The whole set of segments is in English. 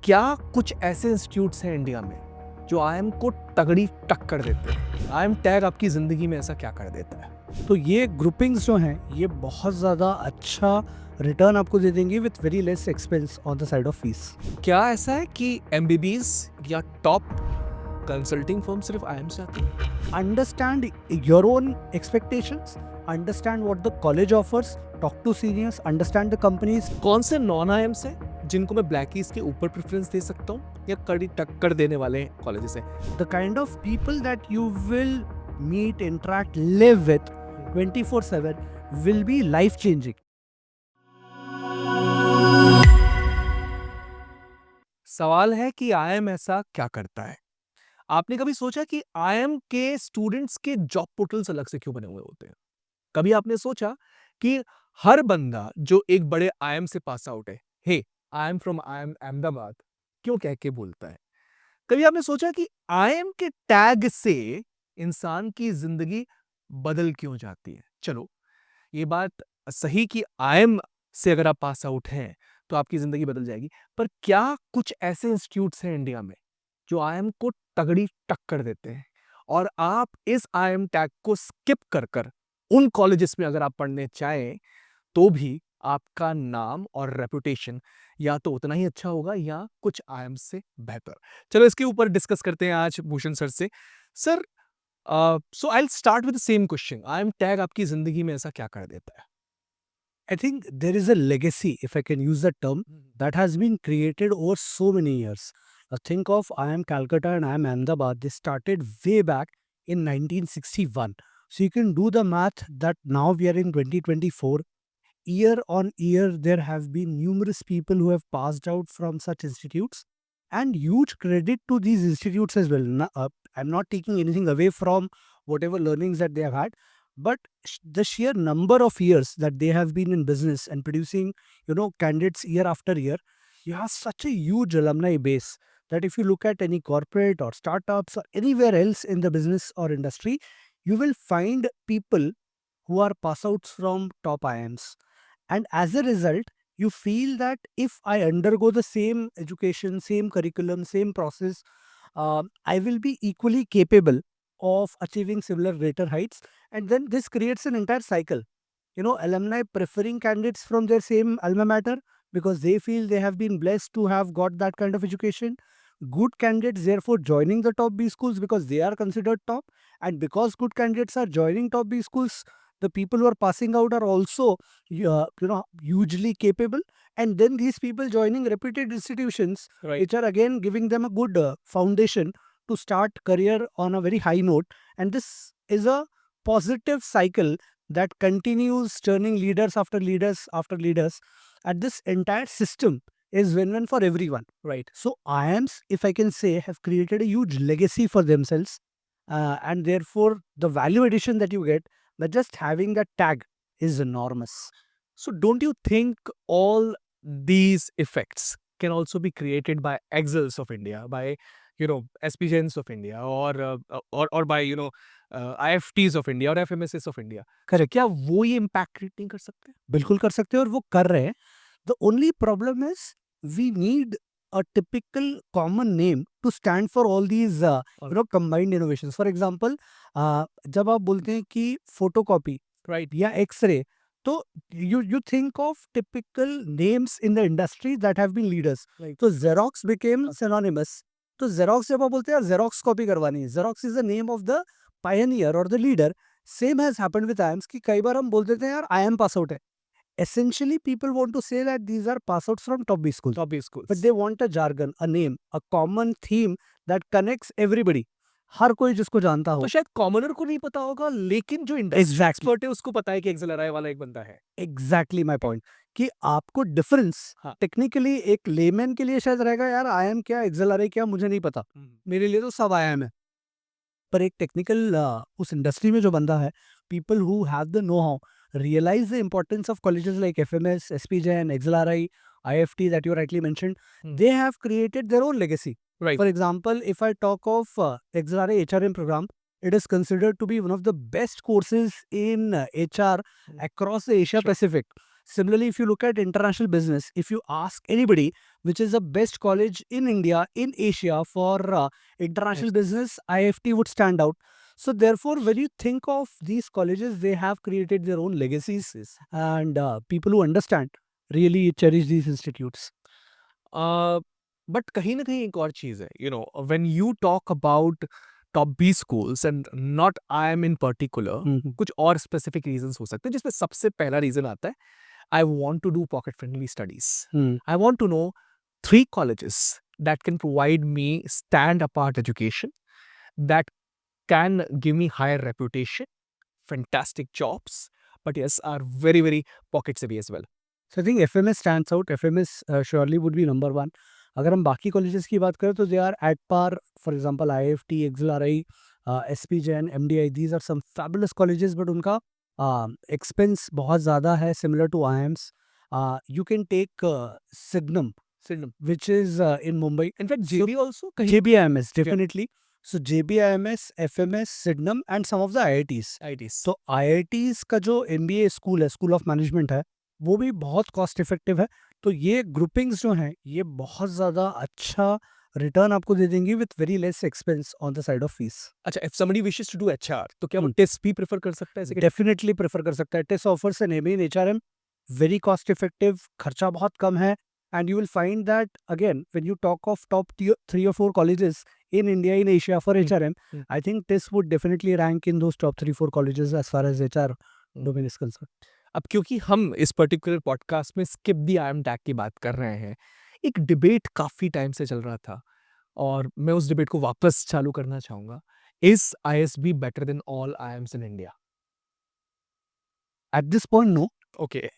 क्या कुछ ऐसे इंस्टीट्यूट्स हैं इंडिया में जो आईएम को तगड़ी टक्कर देते हैं? आईएम टैग आपकी जिंदगी में ऐसा क्या कर देता है? तो ये ग्रुपिंग्स जो हैं ये बहुत ज़्यादा अच्छा रिटर्न आपको दे देंगे with very less expense on the side of fees. क्या ऐसा है कि एमबीबीएस या टॉप कंसल्टिंग फर्म सिर्फ आईएम से आती है? Understand your own expectations, understand what the college offers, talk to seniors, understand the companies. कौन से नॉन आईएम से जिनको मैं ब्लैकीज के ऊपर प्रेफरेंस दे सकता हूँ या कड़ी टक्कर देने वाले कॉलेजेस हैं? The kind of people that you will meet, interact, live with 24/7 will be life changing. सवाल है कि आईएम ऐसा क्या करता है? आपने कभी सोचा कि आईएम के स्टूडेंट्स के जॉब पोर्टल्स अलग से क्यों बने हुए होते हैं? कभी आपने सोचा कि हर बंदा जो एक बड़े आईएम से पास आउट है, hey I am from I'm Ahmedabad, क्यों कह के बोलता है? कभी आपने सोचा कि आईएम के टैग से इंसान की जिंदगी बदल क्यों जाती है? चलो, ये बात सही कि आईएम से अगर आप पास आउट हैं तो आपकी जिंदगी बदल जाएगी, पर क्या कुछ ऐसे इंस्टीट्यूट्स हैं इंडिया में जो आईएम को तगड़ी टक्कर देते हैं और आप इस आईएम टैग को स्किप कर कर उन कॉलेजेस में अगर आप पढ़ने चाहें तो भी आपका नाम और रेपुटेशन या तो उतना ही अच्छा होगा या कुछ आईएम से बेहतर? चलो, इसके ऊपर डिस्कस करते हैं आज भूषण सर से। Sir, so I will start with the same question. IIM tag आपकी जिंदगी में ऐसा क्या कर देता है? I think there is a legacy, if I can use that term, that has been created over so many years. Think of I am Calcutta and I am Ahmedabad. They started way back in 1961. So you can do the math that now we are in 2024. Year on year, there have been numerous people who have passed out from such institutes, and huge credit to these institutes as well. I'm not taking anything away from whatever learnings that they have had, but the sheer number of years that they have been in business and producing, candidates year after year, you have such a huge alumni base that if you look at any corporate or startups or anywhere else in the business or industry, you will find people who are pass outs from top IIMs. And as a result, you feel that if I undergo the same education, same curriculum, same process, I will be equally capable of achieving similar greater heights. And then this creates an entire cycle. Alumni preferring candidates from their same alma mater because they feel they have been blessed to have got that kind of education. Good candidates therefore joining the top B schools because they are considered top. And because good candidates are joining top B schools, the people who are passing out are also hugely capable. And then these people joining reputed institutions, Right. which are again giving them a good foundation to start career on a very high note. And this is a positive cycle that continues turning leaders after leaders after leaders. And this entire system is win-win for everyone. Right. So IIMs, if I can say, have created a huge legacy for themselves. And therefore, the value addition that you get by just having that tag is enormous. So don't you think all these effects can also be created by Excels of India, by SPGens of India, or by IFTs of India or FMSs of India? Correct. क्या वो ये impact create नहीं कर सकते? बिल्कुल कर सकते हैं और वो कर रहे हैं. The only problem is we need a typical common name to stand for all these combined innovations. For example, जब आप बोलते हैं कि photocopy Right. या X-ray, तो you think of typical names in the industry that have been leaders. Right. तो Xerox became synonymous. तो Xerox जब आप बोलते हैं यार Xerox copy करवानी है, Xerox is the name of the pioneer or the leader. Same has happened with IIMs कि कई बार हम बोल देते हैं यार IIM pass out है. Essentially, people want to say that these are pass outs from top B schools. Top B schools. But they want a jargon, a name, a common theme that connects everybody. हर कोई जिसको जानता हो. तो शायद commoner को नहीं पता होगा, लेकिन जो इंडस्ट्री Exactly. एक्सपर्ट है उसको पता है कि एक्सेलराई वाला एक बंदा है. Exactly my point. कि आपको डिफरेंस हाँ. टेक्निकली एक लेमैन के लिए शायद रहेगा यार IIM क्या एक्सेलराई क्या मुझे नहीं पता. मेरे लिए तो सब IIM है. पर एक टेक्निकल उस इंडस्ट्री में जो बंदा है, people who have the know how realize the importance of colleges like FMS, SPGen, XLRI, IFT that you rightly mentioned. They have created their own legacy. Right. For example, if I talk of XLRI HRM program, it is considered to be one of the best courses in HR across the Asia Pacific. Similarly, if you look at international business, if you ask anybody which is the best college in India, in Asia for international Yes. business, IFT would stand out. So therefore, when you think of these colleges, they have created their own legacies, Yes. and people who understand really cherish these institutes. But कहीं न कहीं एक और चीज़ है, when you talk about top 20 schools and not IIM in particular, Mhm. कुछ और specific reasons हो सकते हैं, जिसमें सबसे पहला रीज़न आता है, I want to do pocket friendly studies. Hmm. I want to know 3 colleges that can provide me stand apart education, that can give me higher reputation, fantastic jobs, but yes, are very, very pocket savvy as well. So I think FMS stands out. FMS surely would be number one. अगर हम बाकी colleges की बात करें तो they are at par. For example IFT, XLRI, SP Jain, MDI, these are some fabulous colleges, but उनका expense बहुत ज़्यादा है, similar to IIMs. You can take Sydenham, Sydenham. which is in Mumbai. In fact, So JB also kahin JBIMS, yeah, definitely. So JBIMS, FMS, Sydenham and some of the IITs. IITs. तो IITs का जो MBA school है, school of management है, वो भी बहुत cost effective है. तो ये ग्रुपिंग्स जो हैं, ये बहुत ज़्यादा अच्छा रिटर्न आपको दे देंगी with very less expense on the side of fees. अच्छा, if somebody wishes to do HR, तो क्या वो Hmm. टेस्ट भी प्रेफर कर सकता है ऐसे? डेफिनेटली प्रेफर कर सकता है. Test offers an MA in HRM, very cost effective, खर्चा बहुत कम है. And you will find that again when you talk of top 3 or 4 colleges in India, in Asia for Hmm. HRM, Hmm. I think TISS would definitely rank in those top 3 4 colleges as far as HR Hmm. domain is concerned. अब क्योंकि हम इस particular podcast में skip the IM tag की बात कर रहे हैं, एक डिबेट काफ़ी टाइम से चल रहा था और मैं उस डिबेट को वापस चालू करना चाहूँगा। Is ISB better than all IIMs in India? At this point, no, okay.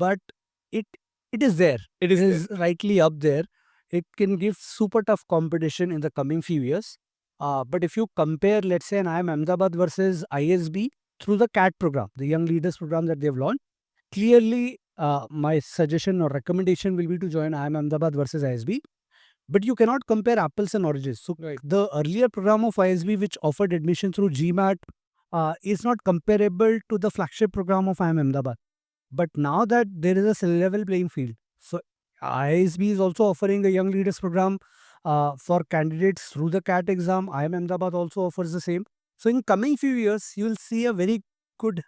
but it it is there. It It is is rightly up there. It can give super tough competition in the coming few years. But if you compare, let's say, an IIM Ahmedabad versus ISB through the CAT program, the Young Leaders program that they've launched, clearly my suggestion or recommendation will be to join IIM Ahmedabad versus ISB. But you cannot compare apples and oranges. So right. the earlier program of ISB, which offered admission through GMAT, is not comparable to the flagship program of IIM Ahmedabad. But now that there is a level playing field, so ISB is also offering a Young Leaders program for candidates through the CAT exam. IIM Ahmedabad also offers the same. So in coming few years, you will see a very good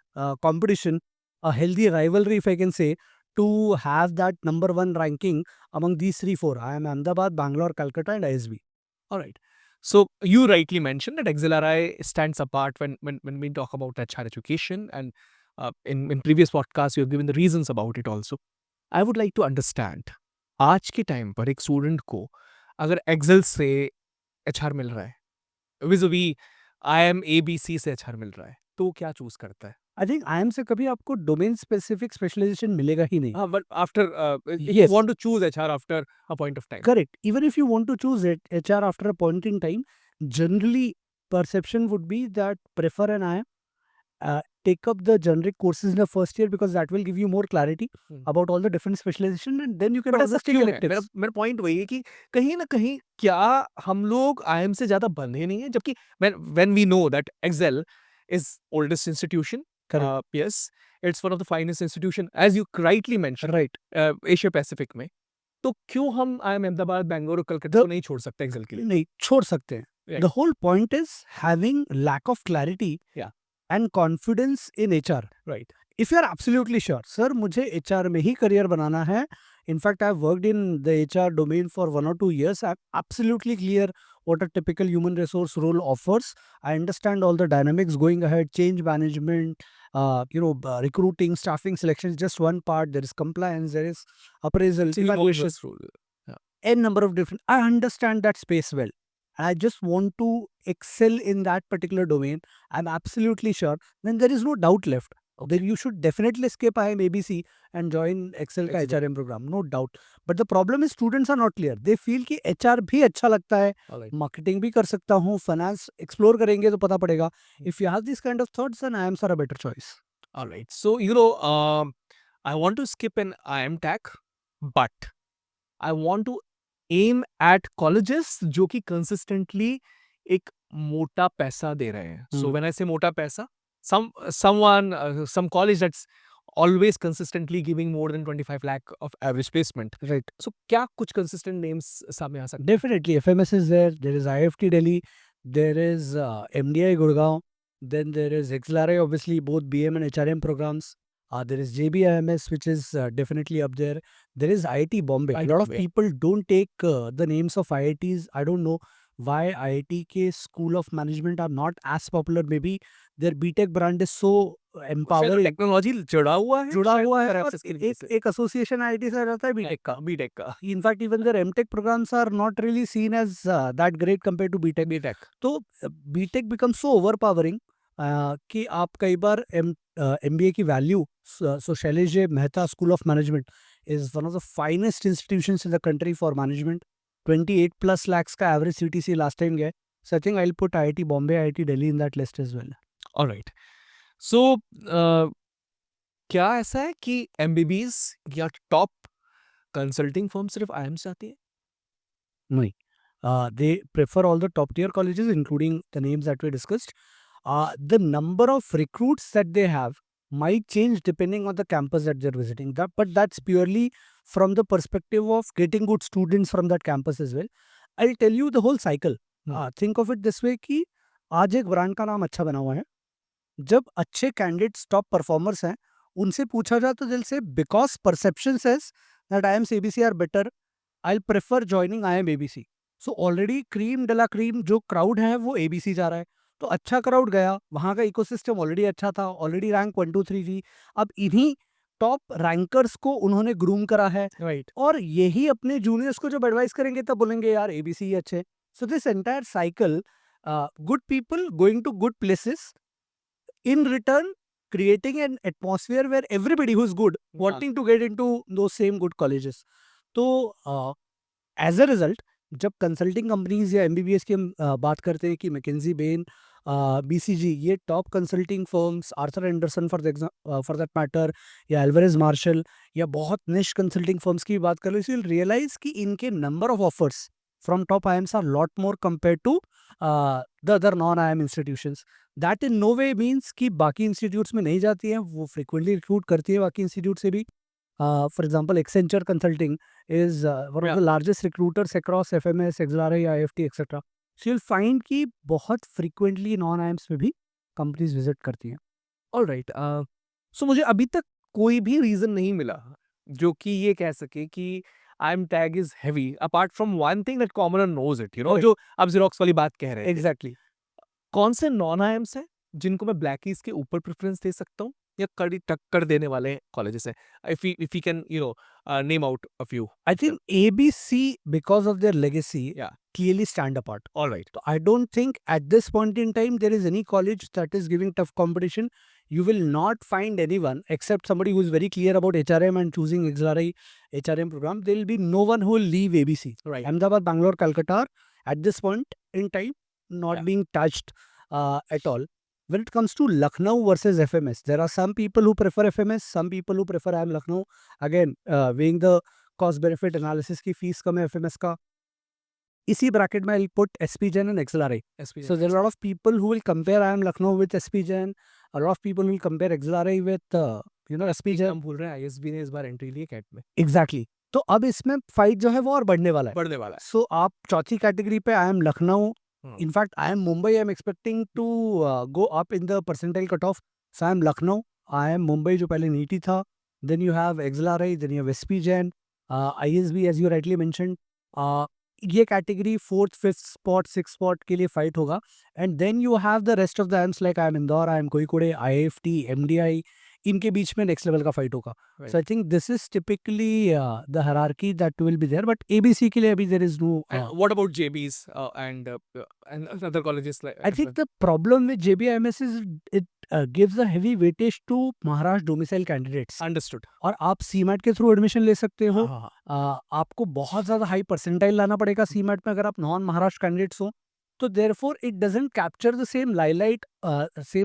competition, a healthy rivalry, if I can say, to have that number one ranking among these 3 4. IIM Ahmedabad, Bangalore, Calcutta, and ISB. Alright. So you rightly mentioned that XLRI stands apart when we talk about HR education, and in previous podcasts you have given the reasons about it also. I would like to understand, आज के time पर एक student को अगर Excel से HR मिल रहा है, विज़-विज़ IM ABC से एचआर मिल रहा है, तो वो क्या चूज़ करता है? I think IIM से कभी आपको डोमेन स्पेसिफिक स्पेशलाइजेशन मिलेगा ही नहीं. हाँ, but after you Yes. want to choose HR after a point of time. Correct. Even if you want to choose it, HR after a point in time, generally perception would be that prefer an IIM, take up the generic courses in the first year because that will give you more clarity Hmm. about all the different specialization, and then you can but ऐसा always take क्यों है? मेरा electives. मेरा point वही है कि कहीं न कहीं क्या हम लोग आईएम से ज़्यादा बंधे नहीं हैं? जबकि when we know that XL is oldest institution, Correct. Yes, it's one of the finest institution as you rightly mentioned, Right. Asia Pacific में। तो क्यों हम आईएम अहमदाबाद, बैंगलोर और कलकत्ता The- को नहीं छोड़ सकते एक्सेल के लिए? नहीं छोड़ सकते हैं. Right. The whole point is having lack of clarity Yeah. and confidence in HR. Right. If you are absolutely sure, sir, मुझे HR में ही करियर बनाना है. In fact, I've worked in the HR domain for 1 or 2 years. I'm absolutely clear what a typical human resource role offers. I understand all the dynamics going ahead, change management, recruiting, staffing, selection is just one part. There is compliance, there is appraisal, So you know this rule. n number of different. I understand that space well. And I just want to excel in that particular domain. I'm absolutely sure. Then there is no doubt left. Then you should definitely escape IIM ABC and join Excel का Excel. HRM program. No doubt. But the problem is students are not clear. They feel कि HR भी अच्छा लगता है, Alright. marketing भी कर सकता हूँ, finance explore करेंगे तो पता पड़ेगा. If you have these kind of thoughts, then IIMs are a better choice. Alright. So, I want to skip an IM tag, but I want to aim at colleges जो कि consistently एक मोटा पैसा दे रहे हैं. So Hmm. when I say मोटा पैसा, some college that's always consistently giving more than 25 lakh of average placement. Right. So क्या कुछ consistent names सामने आ सकते हैं? Definitely, FMS is there. There is IFT Delhi. There is MDI Gurgaon. Then there is XLRI, obviously, both BM and HRM programs. There is JBIMS, which is definitely up there. There is IIT Bombay. A lot of Bombay. people don't take the names of IITs. I don't know why IIT के School of Management are not as popular. Maybe their BTech brand is so empowering. Technology जुड़ा हुआ है जुड़ा शायद हुआ है perhaps और इसकी वजह एक से। एक एसोसिएशन आईटी से रहता है बीटेक का. बीटेक का In fact, even their MTech programs are not really seen as that great compared to BTech. BTech तो BTech becomes so overpowering कि आप कई बार MBA की value. So Shailesh J. Mehta School of Management is one of the finest institutions in the country for management. 28 plus lakhs का average CTC last time गया. So I think I'll put IIT Bombay, IIT Delhi in that list as well. Alright so क्या ऐसा है कि MBBS या top consulting firm सिर्फ IIM से आती है? No. They prefer all the top tier colleges, including the names that we discussed. The number of recruits that they have might change depending on the campus that they're visiting. But that's purely from the perspective of getting good students from that campus as well. I'll tell you the whole cycle. Think of it this way कि आज एक brand का नाम अच्छा बना हुआ है. जब अच्छे कैंडिडेट्स टॉप परफॉर्मर्स हैं उनसे पूछा जाए तो दिल से because perception says that I M ABC are better, I prefer joining I M ABC. So already cream डला क्रीम जो क्राउड है वो एबीसी जा रहा है. तो अच्छा क्राउड गया, वहाँ का इकोसिस्टम ऑलरेडी अच्छा था, ऑलरेडी रैंक 1 2 3 थी. अब इन्हीं टॉप रैंकर्स को उन्होंने ग्रूम करा है राइट और यही अपने जूनियर्स को जब एडवाइस करेंगे तब बोलेंगे यार एबीसी ही अच्छे. So this entire cycle, good people going to good places, in return creating an atmosphere where everybody who's good wanting to get into those same good colleges. तो एज अ रिजल्ट जब consulting companies या MBBS की हम बात करते हैं कि McKenzie, Ben, BCG, ये top consulting firms, Arthur Andersen for that matter, या एल्वारेज मार्शल, या बहुत निश कंसल्टिंग फर्म्स की बात कर लो, यू विल रियलाइज कि इनके number of offers from top IIMs are lot more compared to the other non-IIM institutions. That in no way means कि बाकी institutes में नहीं जाती हैं, वो frequently recruit करती है बाकी institute से भी. For example, Accenture Consulting is one of the largest recruiters across FMS, XLRI, IFT, etc. So you'll find कि बहुत frequently non-IIMs में भी companies visit करती हैं. ऑलराइट सो मुझे अभी तक कोई भी रीजन नहीं मिला जो कि ये कह सके कि IIM tag is heavy apart from one thing that commoner knows it you know, Okay. जो आप जेरोक्स वाली बात कह रहे हैं. Exactly. कौन से नॉन आईएम्स हैं जिनको मैं ब्लैकीज के ऊपर प्रेफरेंस दे सकता हूँ या कड़ी टक्कर देने वाले कॉलेजेस हैं? If you can you know name out a few. I think ABC, because of their legacy, Yeah. clearly stand apart. Alright So I don't think at this point in time there is any college that is giving tough competition. You will not find anyone except somebody who is very clear about HRM and choosing XRI HRM program. There will be no one who will leave ABC. Right Ahmedabad, Bangalore, Calcutta are at this point in time not Yeah. being touched at all. When it comes to Lucknow versus FMS, there are some people who prefer FMS, some people who prefer IIM Lucknow. Again, weighing the cost benefit analysis की fees कम है FMS का. इसी bracket में I'll put SP Jain and XLRI. So there are a lot of people who will compare IIM Lucknow with SP Jain. A lot of people will compare XLRI with SP Jain. हम भूल रहे हैं ISB ने इस बार entry ली cat में. Exactly. तो अब इसमें फाइट जो है वो और बढ़ने वाला है. बढ़ने वाला है. सो आप चौथी कैटेगरी पे IIM Lucknow, in fact IIM Mumbai, I am expecting to go up in the percentile cut off. So IIM Lucknow, IIM Mumbai जो पहले नीटी था, then you have XLRI, then you have SP Jain, ISB as you rightly mention. ये category 4th 5th spot 6th spot के लिए fight होगा. And then you have the rest of the IIMs like IIM Indore, IIM Kozhikode, IIFT, MDI. इनके बीच में next level का fight होगा. Right. So I think this is typically the hierarchy that will be there. But ABC के लिए अभी there is no. What about JBs and other colleges like? I think the problem with JBIMS is it gives a heavy weightage to Maharashtra domicile candidates. Understood. और आप CMAT के through admission ले सकते हो. हाँ. आपको बहुत ज़्यादा हाई परसेंटाइल लाना पड़ेगा CMAT में अगर आप नॉन महाराष्ट्र कैंडिडेट्स हो. तो therefore it doesn't capture the same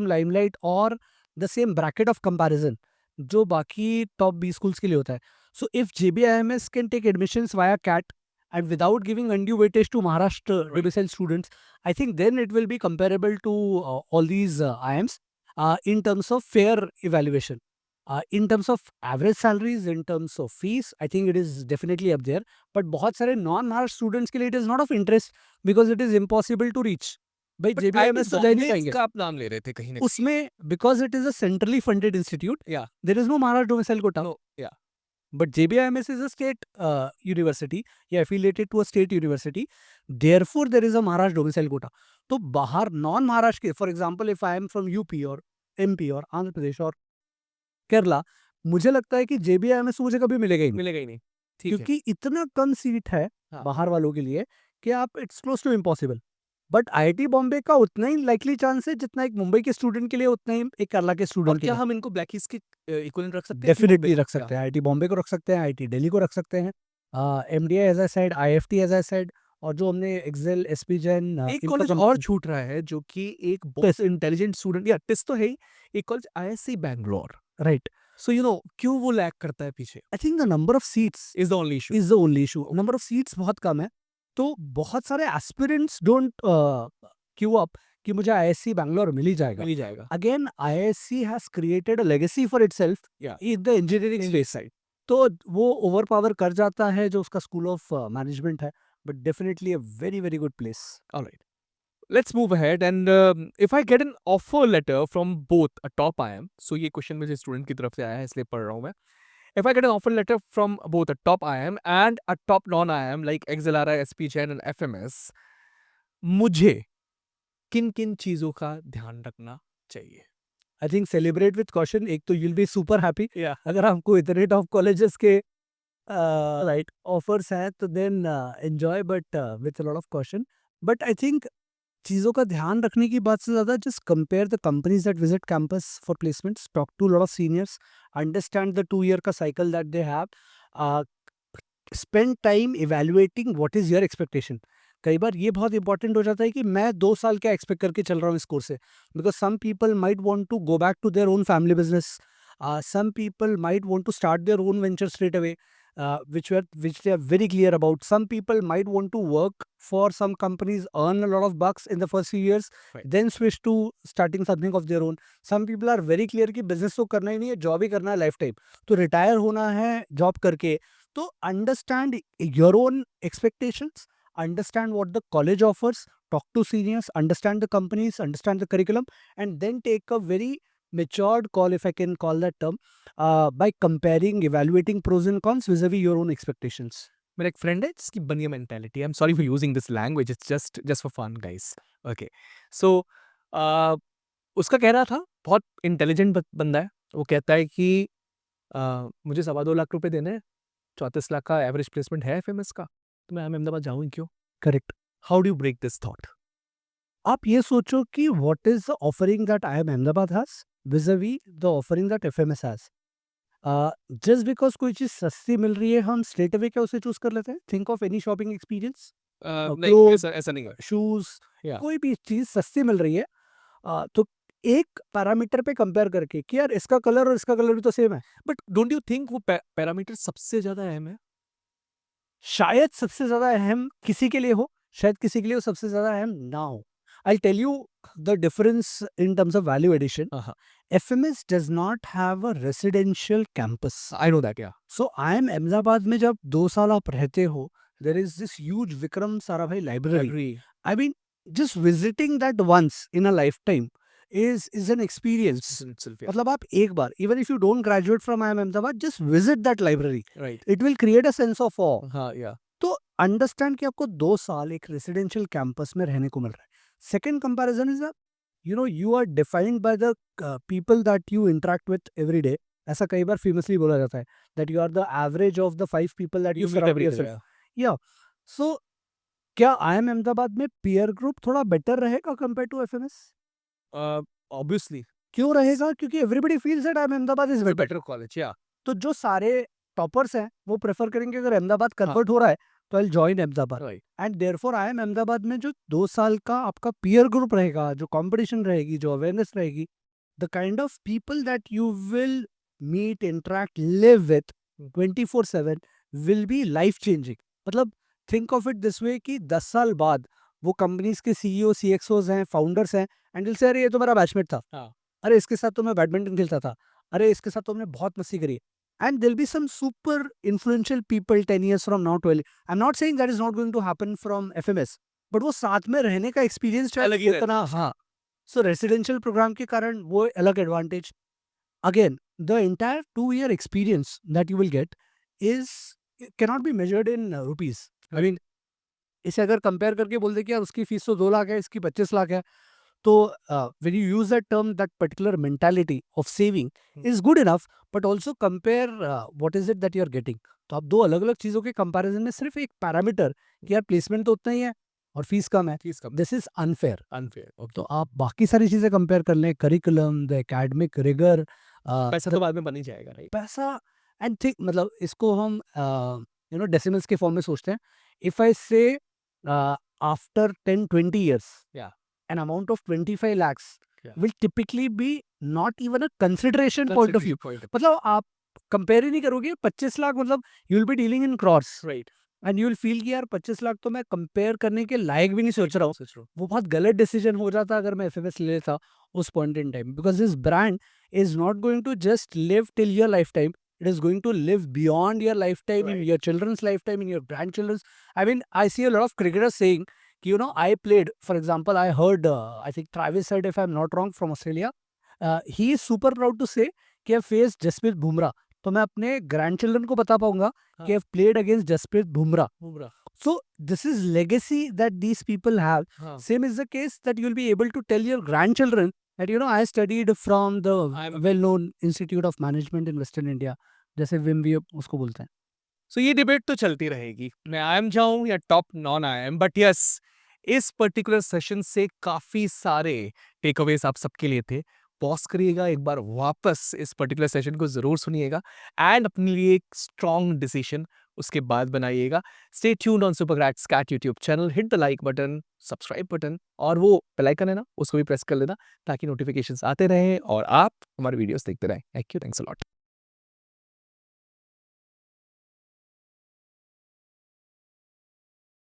limelight or the same bracket of comparison जो बाकी टॉप 20 स्कूल्स के लिए होता है. So if JBIMS can take admissions via CAT and without giving undue weightage to Maharashtra domicile students, I think then it will be comparable to all these IIMs in terms of fair evaluation. In terms of average salaries, in terms of fees, I think it is definitely up there. But बहुत सारे non-Maharashtra students के लिए it is not of interest because it is impossible to reach. भाई but JBIMS तो जा ही नहीं पाएंगे का आप नाम ले रहे थे कहीं ना उसमें, because it is a centrally funded institute. या There is no Maharashtra domicile quota. No या But JBIMS is a state university, या affiliated to a state university. Therefore, there is a Maharashtra domicile quota. तो बाहर non Maharashtra के, for example if I am from UP और MP और आंध्र प्रदेश और केरला, मुझे लगता है कि JBIMS मुझे कभी मिलेगा ही नहीं, मिलेगा ही नहीं, ठीक है। क्योंकि इतना कम सीट है हाँ। बाहर वालों के लिए कि आप it's close to impossible. But IIT Bombay का उतना ही लाइकली चांस है जितना एक मुंबई के स्टूडेंट के लिए, उतना ही एक केरला के और स्टूडेंट के क्या लिए. हम इनको ब्लैक के इक्विवेलेंट रख सकते हैं? डेफिनेटली रख सकते हैं. IIT बॉम्बे को रख सकते हैं, IIT दिल्ली को रख सकते हैं, MDI as I said, IFT as I said, और जो हमने एक्सेल, SP जैन, एक कॉलेज और छूट रहा है जो कि एक बहुत इंटेलिजेंट स्टूडेंट, या टिस तो है ही, एक college ISC Bangalore, right. So you know क्यों वो लैग करता है पीछे? I think the number of seats is the only issue. Is the only issue. Number of seats बहुत कम है, तो बहुत सारे एस्पिरेंट्स डोंट क्यू अप कि मुझे ISC बैंगलोर मिल ही जाएगा. मिल ही जाएगा। Again, ISC has created a legacy for itself Yeah. in the engineering space side. तो वो ओवरपावर कर जाता है जो उसका स्कूल ऑफ मैनेजमेंट है, but definitely a very very good place. Alright. Let's move ahead and if I get an offer letter from both a top IIM, so ये question मुझे स्टूडेंट की तरफ से आया है इसलिए पढ़ रहा हूँ मैं. If I get an offer letter from both a top IIM and a top non-IIM like Exelara, SP Jain and FMS, मुझे किन किन चीजों का ध्यान रखना चाहिए? I think celebrate with caution. एक तो you'll be super happy Yeah. अगर हमको इतने टॉप कॉलेजेस के राइट ऑफर्स हैं, तो then enjoy, but with lot of caution. But I think चीज़ों का ध्यान रखने की बात से ज़्यादा just compare the companies that visit campus for placements, talk to lot of seniors, understand the 2 year का cycle that they have, spend time evaluating what is your expectation. कई बार ये बहुत इंपॉर्टेंट हो जाता है कि मैं 2 साल क्या एक्सपेक्ट करके चल रहा हूँ इस कोर्स से, because some people might want to go back to their own family business, some people might want to start their own venture straight away, which they are very clear about. Some people might want to work for some companies, earn a lot of bucks in the first few years, Right. then switch to starting something of their own. Some people are very clear कि business तो करना ही नहीं है, job ही करना है life time, तो retire होना है जॉब करके. तो understand your own expectations, understand what the college offers, talk to seniors, understand the companies, understand the curriculum, and then take a very matured call, if I can call that term, by comparing, evaluating pros and cons vis-a-vis your own expectations. मेरा एक friend है जिसकी Baniya mentality. I am sorry for using this language, it's just for fun guys. Okay, so उसका कह रहा था, बहुत intelligent बंदा है. वो कहता है कि मुझे 2.25 लाख रुपए देने हैं, 34 लाख का एवरेज प्लेसमेंट है FMS का, तो मैं अहमदाबाद जाऊँ ही क्यों? Correct. How do you break this thought? आप ये सोचो कि what is the offering that IIM Ahmedabad has vis-a-vis the offering that FMS has. Just because कोई चीज़ सस्ती मिल रही है, हम straight away क्या उसे चूज कर लेते हैं? Think of any shopping experience. नहीं, clothes, ऐसा नहीं है. Shoes, Yeah. कोई भी चीज सस्ती मिल रही है, तो एक पैरामीटर पे कंपेयर करके कि यार इसका कलर और इसका कलर भी तो सेम है, बट डोंट यू थिंक वो पैरामीटर सबसे ज्यादा अहम है? शायद सबसे ज्यादा अहम किसी के लिए हो, शायद किसी के लिए वो सबसे ज्यादा अहम ना हो. I tell you the difference in terms of value addition. FMS does not have a residential campus. I know that. Yeah so IIM Ahmedabad में जब 2 साल आप रहते हो, there is this huge Vikram Sarabhai library. Agree. I mean, just visiting that once in a lifetime is an experience. मतलब आप एक बार, even if you don't graduate from IIM Ahmedabad, just visit that library. Right. It will create a sense of awe. हाँ, या तो understand कि आपको 2 साल एक रेसिडेंशियल कैंपस में रहने को मिल रहा है. Second comparison is you are defined by the people that you interact with every day. ऐसा कई बार फेमसली बोला जाता है that you are the average of the 5 people that you you meet surround every yourself. Yeah. So क्या IIM Ahmedabad में peer group थोड़ा better रहेगा compare to FMS? Obviously क्यों रहेगा? क्योंकि everybody feels that IIM Ahmedabad is better. Better college. या तो जो सारे टॉपर्स हैं वो प्रेफर करेंगे अगर अहमदाबाद कन्वर्ट हो रहा है तो I will join Ahmedabad. Right. And therefore IIM Ahmedabad में जो 2 साल का आपका पीयर ग्रुप रहेगा, जो कंपटीशन रहेगी, जो अवेयरनेस रहेगी, the kind of people that you will meet, interact, live with 24/7 will be life changing. मतलब think of it this way कि 10 साल बाद वो कंपनीज के CEO, CXOs हैं, फाउंडर्स हैं, एंड विल से अरे ये तो मेरा बैचमेट था, हाँ. अरे इसके साथ तो मैं बैडमिंटन खेलता था, अरे इसके साथ तो हमने बहुत मस्ती करी and there be some super influential people 10 years from now 12 I am not saying that is not going to happen from FMS but वो साथ में रहने का एक्सपीरियंस शायद अलग ही रहता उतना हाँ सो रेसिडेंशियल प्रोग्राम के कारण वो अलग advantage again the entire 2 year experience that you will get is cannot be measured in rupees I mean इसे अगर कंपेयर करके बोल दे कि यार उसकी फीस तो 2 लाख है इसकी 25 लाख है तो when you use that term that particular mentality of saving is good enough but also compare what is it that you are getting तो आप दो अलग अलग चीज़ों के कंपैरिजन में सिर्फ एक पैरामीटर कि यार प्लेसमेंट तो उतना ही है और फीस कम है fees come, this is unfair unfair. Okay, तो आप बाकी सारी चीज़ें कंपेयर कर लें करिकुलम द एकेडमिक रिगर पैसा तो बाद में बन ही जाएगा, राइट? पैसा एंड थिंक मतलब इसको हम डेसिमल्स के फॉर्म में सोचते हैं इफ आई से after 10-20 years Yeah. an amount of 25 lakhs Yeah. will typically be not even a consideration point of view मतलब आप कंपेयर ही नहीं करोगे 25 लाख मतलब you will be dealing in crores right, and you will feel कि यार 25 लाख तो मैं कंपेयर करने के लायक भी नहीं सोच रहा हूँ सोच रहा हूँ। वो बहुत गलत डिसीजन हो जाता अगर मैं एफएमएस ले लेता उस point in time because this brand is not going to just live till your lifetime. It is going to live beyond your lifetime, in Right. your children's lifetime, in your grandchildren's. I mean, I see a lot of cricketers saying, I played, for example, I heard, I think Travis said, if I'm not wrong, from Australia. He is super proud to say कि I faced Jasprit Bumrah. तो मैं अपने grandchildren को बता पाऊंगा कि I've played against Jasprit Bumrah. Bumrah, So this is legacy that these people have. हाँ, Same is the case that you'll be able to tell your grandchildren that I studied from the I'm- well-known Institute of Management in Western India. जैसे विम्बी उसको बोलते हैं. सो ये debate तो चलती रहेगी, मैं आईएम जाऊं या top non IIM, but yes, इस पर्टिकुलर सेशन से काफी सारे टेक अवेज आप सबके लिए थे। पॉज करिएगा, एक बार वापस इस पर्टिकुलर सेशन को जरूर सुनिएगा एंड अपने लिए एक स्ट्रॉन्ग डिसीजन उसके बाद बनाइएगा। Stay tuned on Supercrax CAT YouTube channel, hit the like button, subscribe button और वो बेल आइकन है ना, उसको भी प्रेस कर लेना ताकि नोटिफिकेशंस आते रहें और आप हमारे वीडियोस देखते रहें। Thank you, thanks a lot.